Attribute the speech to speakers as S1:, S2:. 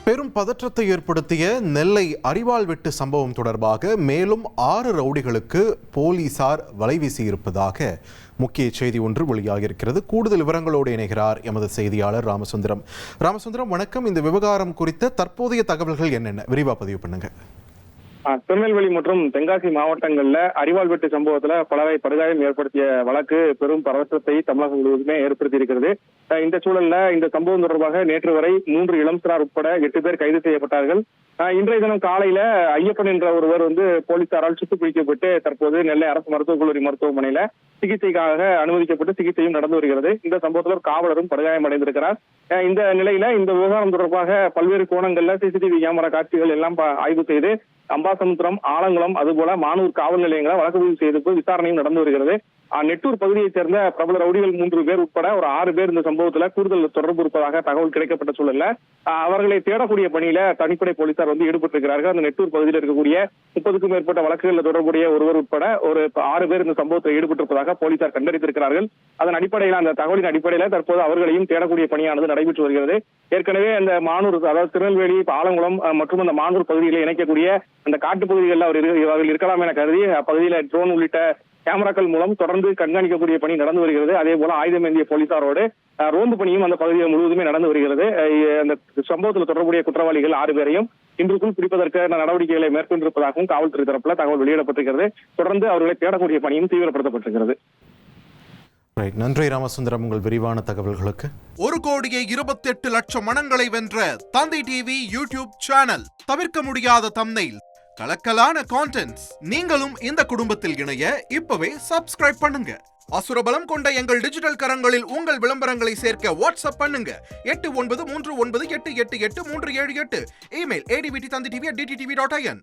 S1: பெரும் பதற்றத்தை ஏற்படுத்திய நெல்லை அரிவாள் வெட்டு சம்பவம் தொடர்பாக மேலும் 6 ரவுடிகளுக்கு போலீசார் வலைவீசியிருப்பதாக முக்கிய செய்தி ஒன்று வெளியாகியிருக்கிறது. கூடுதல் விவரங்களோடு இணைகிறார் எமது செய்தியாளர் ராமசுந்தரம். வணக்கம். இந்த விவகாரம் குறித்த தற்போதைய தகவல்கள் என்னென்ன விரிவா பதிவு பண்ணுங்க.
S2: திருநெல்வேலி மற்றும் தென்காசி மாவட்டங்கள்ல அரிவாள் வெட்டு சம்பவத்துல பலரை படுகாயம் ஏற்படுத்திய வழக்கு பெரும் பரவசத்தை தமிழகம் முழுவதுமே ஏற்படுத்தி இருக்கிறது. இந்த சூழல்ல இந்த சம்பவம் தொடர்பாக நேற்று வரை 3 இளம் சிறார் உட்பட 8 பேர் கைது செய்யப்பட்டார்கள். இன்றைய தினம் காலையில ஐயப்பன் என்ற ஒருவர் போலீசாரால் சுட்டுப் பிடிக்கப்பட்டு தற்போது நெல்லை அரசு மருத்துவக் கல்லூரி மருத்துவமனையில சிகிச்சைக்காக அனுமதிக்கப்பட்டு சிகிச்சையும் நடந்து வருகிறது. இந்த சம்பவத்தில் ஒரு காவலரும் படுகாயம் அடைந்திருக்கிறார். இந்த நிலையில இந்த விவகாரம் தொடர்பாக பல்வேறு கோணங்கள்ல சிசிடிவி கேமரா காட்சிகள் எல்லாம் ஆய்வு செய்து அம்பாசமுத்திரம், ஆலங்குளம், அதுபோல மானூர் காவல் நிலையங்களை வழக்கு பதிவு செய்து விசாரணையும் நடந்து வருகிறது. நெட்டூர் பகுதியைச் சேர்ந்த பிரபல ரவுடிகள் 3 பேர் உட்பட ஒரு 6 பேர் இந்த சம்பவத்துல கூடுதல் தொடர்பு இருப்பதாக தகவல் கிடைக்கப்பட்ட சூழல்ல அவர்களை தேடக்கூடிய பணியில தனிப்படை போலீசார் ஈடுபட்டிருக்கிறார்கள். அந்த நெட்டூர் பகுதியில் இருக்கக்கூடிய 30க்கும் மேற்பட்ட வழக்குகளில் தொடர்புடைய ஒருவர் உட்பட ஒரு 6 பேர் இந்த சம்பவத்தில் ஈடுபட்டிருப்பதாக போலீசார் கண்டறிந்திருக்கிறார்கள். அதன் அடிப்படையில் அந்த தகவலின் அடிப்படையில தற்போது அவர்களையும் தேடக்கூடிய பணியானது நடைபெற்று வருகிறது. ஏற்கனவே அந்த மானூர், அதாவது திருநெல்வேலி, ஆலங்குளம் மற்றும் அந்த மானூர் பகுதிகளை இணைக்கக்கூடிய அந்த காட்டு பகுதிகளில் அவர்கள் இருக்கலாம் என கருதி அப்பகுதியில ட்ரோன் உள்ளிட்ட கேமராக்கள் மூலம் தொடர்ந்து கண்காணிக்கக்கூடிய பணி நடந்து வருகிறது. அதே போல ஆயுதம் ஏந்திய போலீசாரோடு ரோந்து பணியும் அந்த பகுதியில் முழுவதுமே நடந்து வருகிறது. அந்த சம்பவத்தில் தொடர்புடைய குற்றவாளிகள் 6 பேரையும் இன்றுக்குள் பிடிப்பதற்கான நடவடிக்கைகளை மேற்கொண்டிருப்பதாகவும் காவல்துறை தரப்புல தகவல் வெளியிடப்பட்டிருக்கிறது. தொடர்ந்து அவர்களை தேடக்கூடிய பணியும் தீவிரப்படுத்தப்பட்டிருக்கிறது.
S1: நன்றி ராமசுந்தரம், உங்கள் விரிவான தகவல்களுக்கு.
S3: 1,28,00,000 மனங்களை வென்ற தந்தி டிவி யூடியூப் சேனல். தவிர்க்க முடியாத தம்ப்நெயில், கலக்கலான கான்டென்ட்ஸ். நீங்களும் இந்த குடும்பத்தில் இணைய இப்பவே சப்ஸ்கிரைப் பண்ணுங்க. அசுரபலம் கொண்ட எங்கள் டிஜிட்டல் கரங்களில் உங்கள் விளம்பரங்களை சேர்க்க வாட்ஸ்அப் பண்ணுங்க. 8939888378. Email advtthanditv@dttv.in.